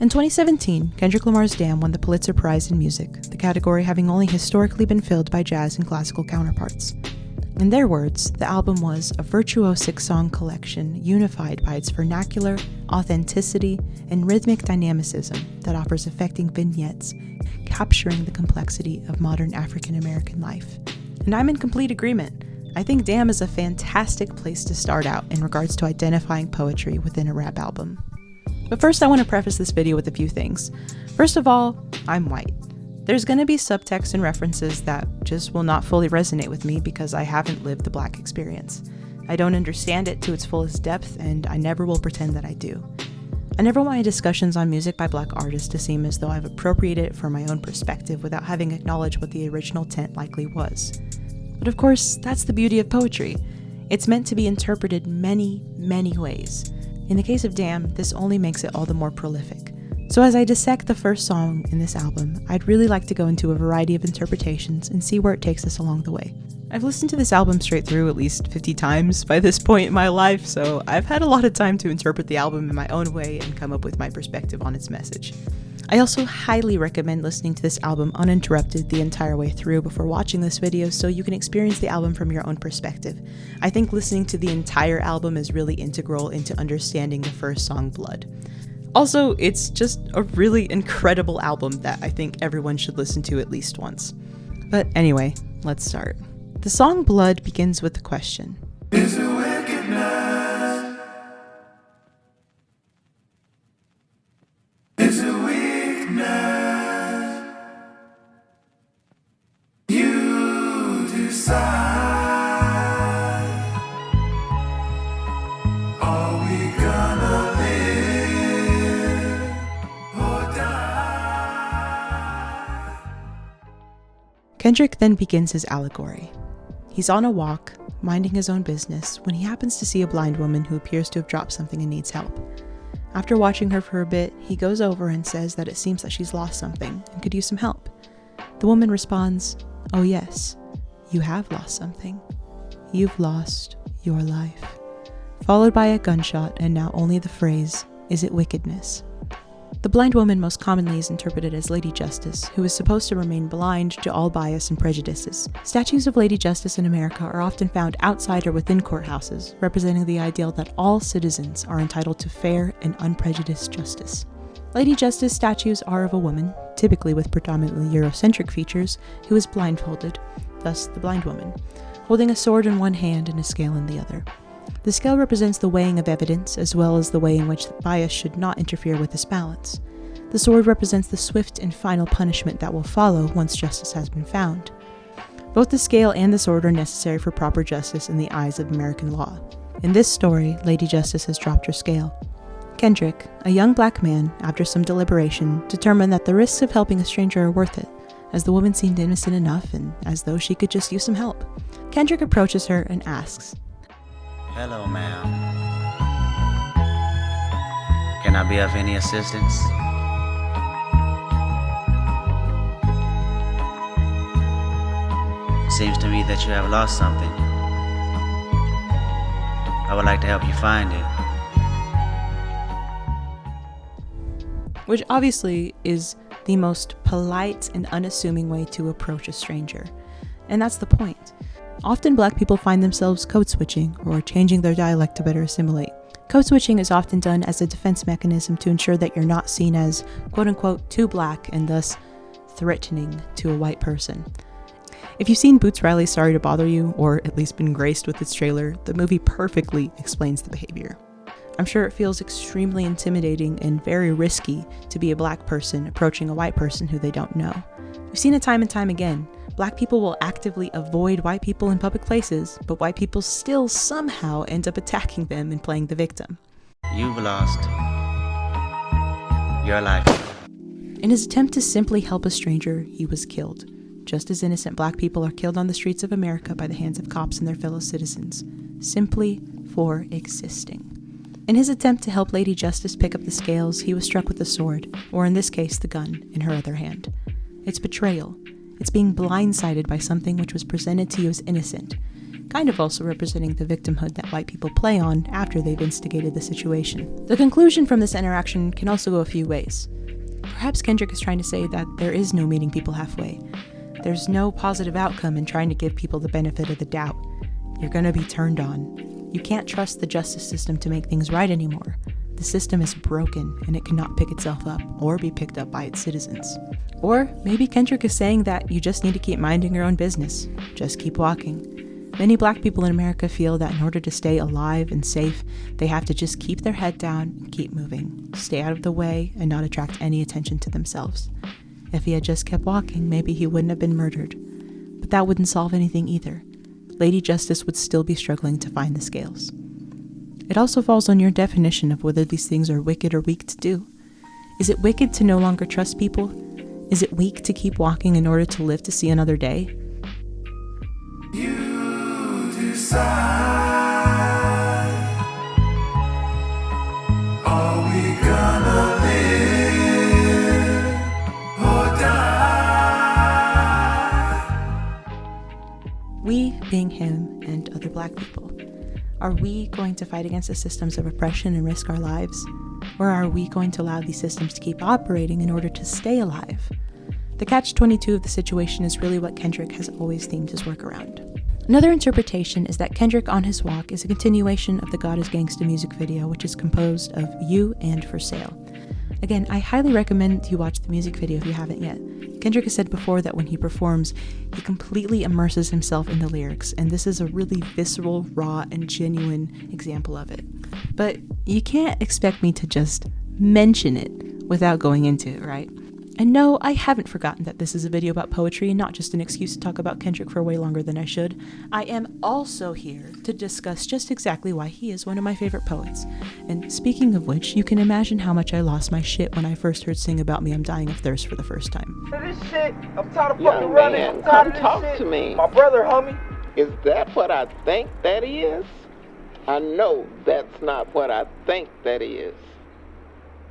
In 2017, Kendrick Lamar's Damn won the Pulitzer Prize in Music, the category having only historically been filled by jazz and classical counterparts. In their words, the album was a virtuosic song collection unified by its vernacular, authenticity, and rhythmic dynamicism that offers affecting vignettes, capturing the complexity of modern African American life. And I'm in complete agreement. I think Damn is a fantastic place to start out in regards to identifying poetry within a rap album. But first I want to preface this video with a few things. First of all, I'm white. There's going to be subtext and references that just will not fully resonate with me because I haven't lived the Black experience. I don't understand it to its fullest depth, and I never will pretend that I do. I never want my discussions on music by Black artists to seem as though I've appropriated it for my own perspective without having acknowledged what the original intent likely was. But of course, that's the beauty of poetry. It's meant to be interpreted many, many ways. In the case of Damn, this only makes it all the more prolific. So as I dissect the first song in this album, I'd really like to go into a variety of interpretations and see where it takes us along the way. I've listened to this album straight through at least 50 times by this point in my life, so I've had a lot of time to interpret the album in my own way and come up with my perspective on its message. I also highly recommend listening to this album uninterrupted the entire way through before watching this video so you can experience the album from your own perspective. I think listening to the entire album is really integral into understanding the first song, Blood. Also, it's just a really incredible album that I think everyone should listen to at least once. But anyway, let's start. The song Blood begins with the question. Is it wickedness? Is it weakness? You decide. Are we gonna live or die? Kendrick then begins his allegory. He's on a walk, minding his own business, when he happens to see a blind woman who appears to have dropped something and needs help. After watching her for a bit, he goes over and says that it seems that she's lost something and could use some help. The woman responds, "Oh yes, you have lost something. You've lost your life." Followed by a gunshot and now only the phrase, "Is it wickedness?" The blind woman most commonly is interpreted as Lady Justice, who is supposed to remain blind to all bias and prejudices. Statues of Lady Justice in America are often found outside or within courthouses, representing the ideal that all citizens are entitled to fair and unprejudiced justice. Lady Justice statues are of a woman, typically with predominantly Eurocentric features, who is blindfolded, thus the blind woman, holding a sword in one hand and a scale in the other. The scale represents the weighing of evidence, as well as the way in which bias should not interfere with this balance. The sword represents the swift and final punishment that will follow once justice has been found. Both the scale and the sword are necessary for proper justice in the eyes of American law. In this story, Lady Justice has dropped her scale. Kendrick, a young Black man, after some deliberation, determined that the risks of helping a stranger are worth it, as the woman seemed innocent enough and as though she could just use some help. Kendrick approaches her and asks, "Hello, ma'am. Can I be of any assistance?" Seems to me that you have lost something. I would like to help you find it. Which obviously is the most polite and unassuming way to approach a stranger. And that's the point. Often Black people find themselves code switching or changing their dialect to better assimilate. Code switching is often done as a defense mechanism to ensure that you're not seen as quote-unquote too Black and thus threatening to a white person. If you've seen Boots Riley's Sorry to Bother You, or at least been graced with its trailer, the movie perfectly explains the behavior. I'm sure it feels extremely intimidating and very risky to be a Black person approaching a white person who they don't know. We've seen it time and time again. Black people will actively avoid white people in public places, but white people still somehow end up attacking them and playing the victim. You've lost your life. In his attempt to simply help a stranger, he was killed, just as innocent Black people are killed on the streets of America by the hands of cops and their fellow citizens, simply for existing. In his attempt to help Lady Justice pick up the scales, he was struck with a sword, or in this case, the gun, in her other hand. It's betrayal. It's being blindsided by something which was presented to you as innocent. kind of also representing the victimhood that white people play on after they've instigated the situation. The conclusion from this interaction can also go a few ways. Perhaps Kendrick is trying to say that there is no meeting people halfway. There's no positive outcome in trying to give people the benefit of the doubt. You're gonna be turned on. You can't trust the justice system to make things right anymore. The system is broken and it cannot pick itself up or be picked up by its citizens. Or maybe Kendrick is saying that you just need to keep minding your own business. Just keep walking. Many black people in America feel that in order to stay alive and safe, they have to just keep their head down and keep moving, stay out of the way, and not attract any attention to themselves. If he had just kept walking, maybe he wouldn't have been murdered. But that wouldn't solve anything either. Lady Justice would still be struggling to find the scales. It also falls on your definition of whether these things are wicked or weak to do. Is it wicked to no longer trust people? Is it weak to keep walking in order to live to see another day? You decide. Are we gonna live or die? We, being him and other black people, are we going to fight against the systems of oppression and risk our lives? Or are we going to allow these systems to keep operating in order to stay alive? The catch-22 of the situation is really what Kendrick has always themed his work around. Another interpretation is that Kendrick on his walk is a continuation of the God Is Gangsta music video, which is composed of You and For Sale. Again, I highly recommend you watch the music video if you haven't yet. Kendrick has said before that when he performs, he completely immerses himself in the lyrics, and this is a really visceral, raw, and genuine example of it. But you can't expect me to just mention it without going into it, right? And no, I haven't forgotten that this is a video about poetry and not just an excuse to talk about Kendrick for way longer than I should. I am also here to discuss just exactly why he is one of my favorite poets. And speaking of which, you can imagine how much I lost my shit when I first heard Sing About Me, I'm Dying of Thirst for the first time. This shit, I'm tired of fucking Young running. man, I'm tired come of this talk shit. to me. My brother, homie. Is that what I think that is? I know that's not what I think that is.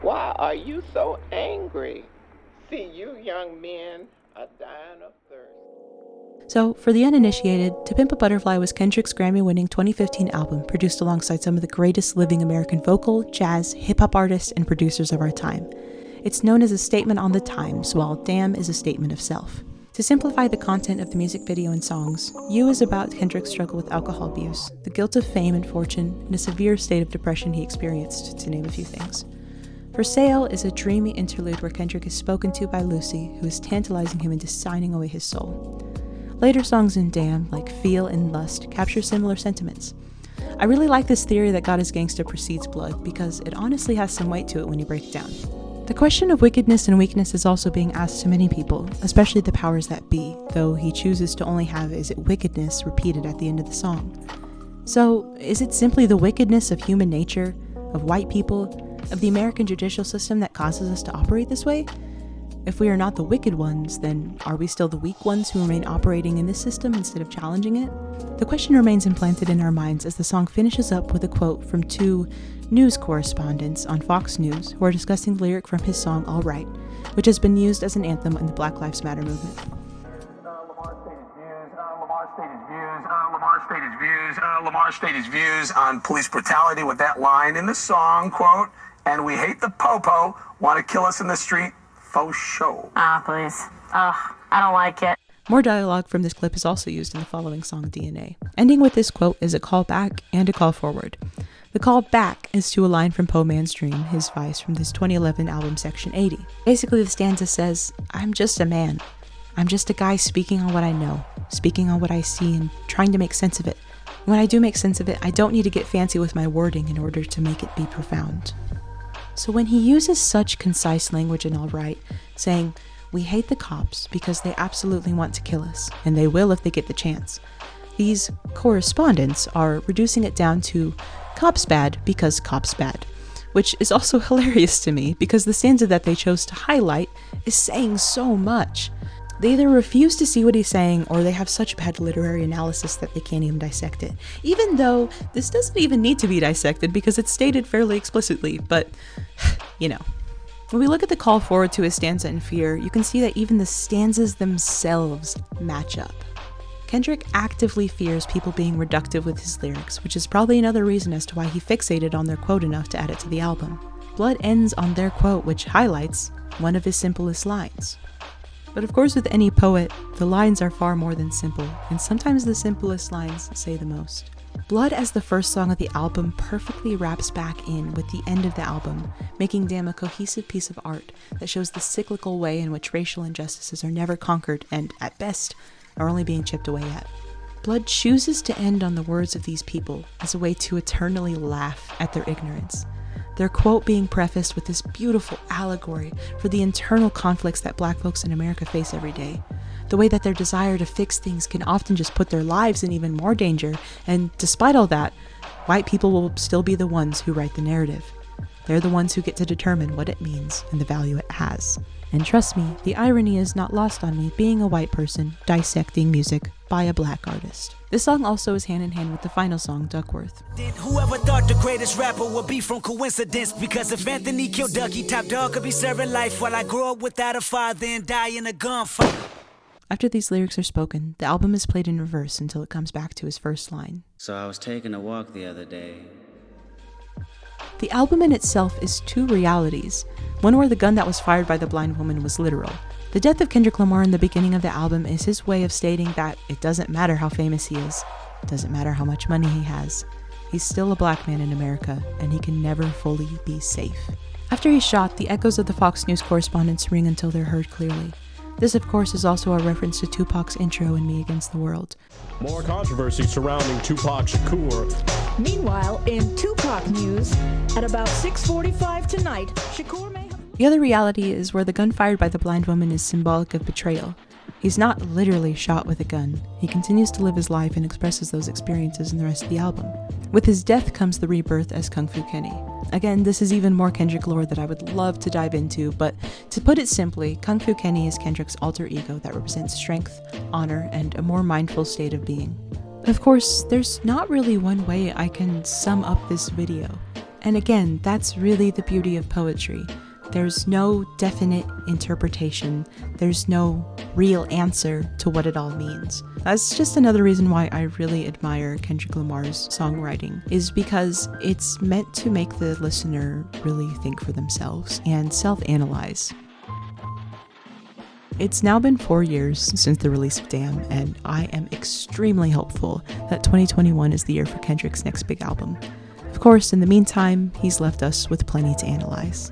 Why are you so angry? See, you young men are dying of thirst. So, for the uninitiated, To Pimp a Butterfly was Kendrick's Grammy-winning 2015 album, produced alongside some of the greatest living American vocal, jazz, hip-hop artists, and producers of our time. It's known as a statement on the times, while Damn is a statement of self. To simplify the content of the music video and songs, You is about Kendrick's struggle with alcohol abuse, the guilt of fame and fortune, and a severe state of depression he experienced, to name a few things. For Sale is a dreamy interlude where Kendrick is spoken to by Lucy, who is tantalizing him into signing away his soul. Later songs in Damn, like Feel and Lust, capture similar sentiments. I really like this theory that God Is Gangsta precedes Blood, because it honestly has some weight to it when you break it down. The question of wickedness and weakness is also being asked to many people, especially the powers that be, though he chooses to only have "is it wickedness" repeated at the end of the song. So, is it simply the wickedness of human nature, of white people, of the American judicial system that causes us to operate this way? If we are not the wicked ones, then are we still the weak ones who remain operating in this system instead of challenging it? The question remains implanted in our minds as the song finishes up with a quote from two news correspondents on Fox News who are discussing the lyric from his song All Right, which has been used as an anthem in the Black Lives Matter movement. Lamar stated his views on police brutality with that line in the song, quote, "And we hate the po-po, want to kill us in the street, faux show." Please. I don't like it. More dialogue from this clip is also used in the following song, DNA. Ending with this quote is a call back and a call forward. The call back is to a line from Po Man's Dream, his vice from his 2011 album Section 80. Basically, the stanza says, "I'm just a man. I'm just a guy speaking on what I know, speaking on what I see and trying to make sense of it. When I do make sense of it, I don't need to get fancy with my wording in order to make it be profound." So when he uses such concise language in All Right, saying, "We hate the cops because they absolutely want to kill us, and they will if they get the chance," these correspondents are reducing it down to cops bad because cops bad, which is also hilarious to me because the stanza that they chose to highlight is saying so much. They either refuse to see what he's saying or they have such bad literary analysis that they can't even dissect it. Even though this doesn't even need to be dissected because it's stated fairly explicitly, but, you know. When we look at the call forward to his stanza in Fear, you can see that even the stanzas themselves match up. Kendrick actively fears people being reductive with his lyrics, which is probably another reason as to why he fixated on their quote enough to add it to the album. Blood ends on their quote, which highlights one of his simplest lines. But of course, with any poet, the lines are far more than simple, and sometimes the simplest lines say the most. Blood as the first song of the album perfectly wraps back in with the end of the album, making Damn a cohesive piece of art that shows the cyclical way in which racial injustices are never conquered and, at best, are only being chipped away at. Blood chooses to end on the words of these people as a way to eternally laugh at their ignorance. Their quote being prefaced with this beautiful allegory for the internal conflicts that Black folks in America face every day. The way that their desire to fix things can often just put their lives in even more danger, and despite all that, white people will still be the ones who write the narrative. They're the ones who get to determine what it means and the value it has. And trust me, the irony is not lost on me being a white person dissecting music by a Black artist. This song also is hand in hand with the final song, Duckworth. Whoever thought the greatest rapper would be from coincidence? Because if Anthony killed Dougie, Top Dog could be serving life while I grow up without a father and die in a gunfight. After these lyrics are spoken, the album is played in reverse until it comes back to his first line. So I was taking a walk the other day. The album in itself is two realities. One where the gun that was fired by the blind woman was literal. The death of Kendrick Lamar in the beginning of the album is his way of stating that it doesn't matter how famous he is, it doesn't matter how much money he has. He's still a Black man in America, and he can never fully be safe. After he's shot, the echoes of the Fox News correspondents ring until they're heard clearly. This, of course, is also a reference to Tupac's intro in Me Against the World. More controversy surrounding Tupac Shakur. Meanwhile, in Tupac news, at about 6:45 tonight, Shakur may have... The other reality is where the gun fired by the blind woman is symbolic of betrayal. He's not literally shot with a gun. He continues to live his life and expresses those experiences in the rest of the album. With his death comes the rebirth as Kung Fu Kenny. Again, this is even more Kendrick lore that I would love to dive into, but to put it simply, Kung Fu Kenny is Kendrick's alter ego that represents strength, honor, and a more mindful state of being. Of course, there's not really one way I can sum up this video. And again, that's really the beauty of poetry. There's no definite interpretation. There's no real answer to what it all means. That's just another reason why I really admire Kendrick Lamar's songwriting, is because it's meant to make the listener really think for themselves and self-analyze. It's now been 4 years since the release of Damn, and I am extremely hopeful that 2021 is the year for Kendrick's next big album. Of course, in the meantime, he's left us with plenty to analyze.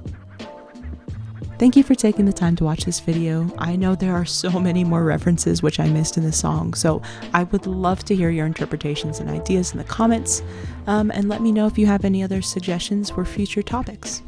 Thank you for taking the time to watch this video. I know there are so many more references which I missed in the song, so I would love to hear your interpretations and ideas in the comments, and let me know if you have any other suggestions for future topics.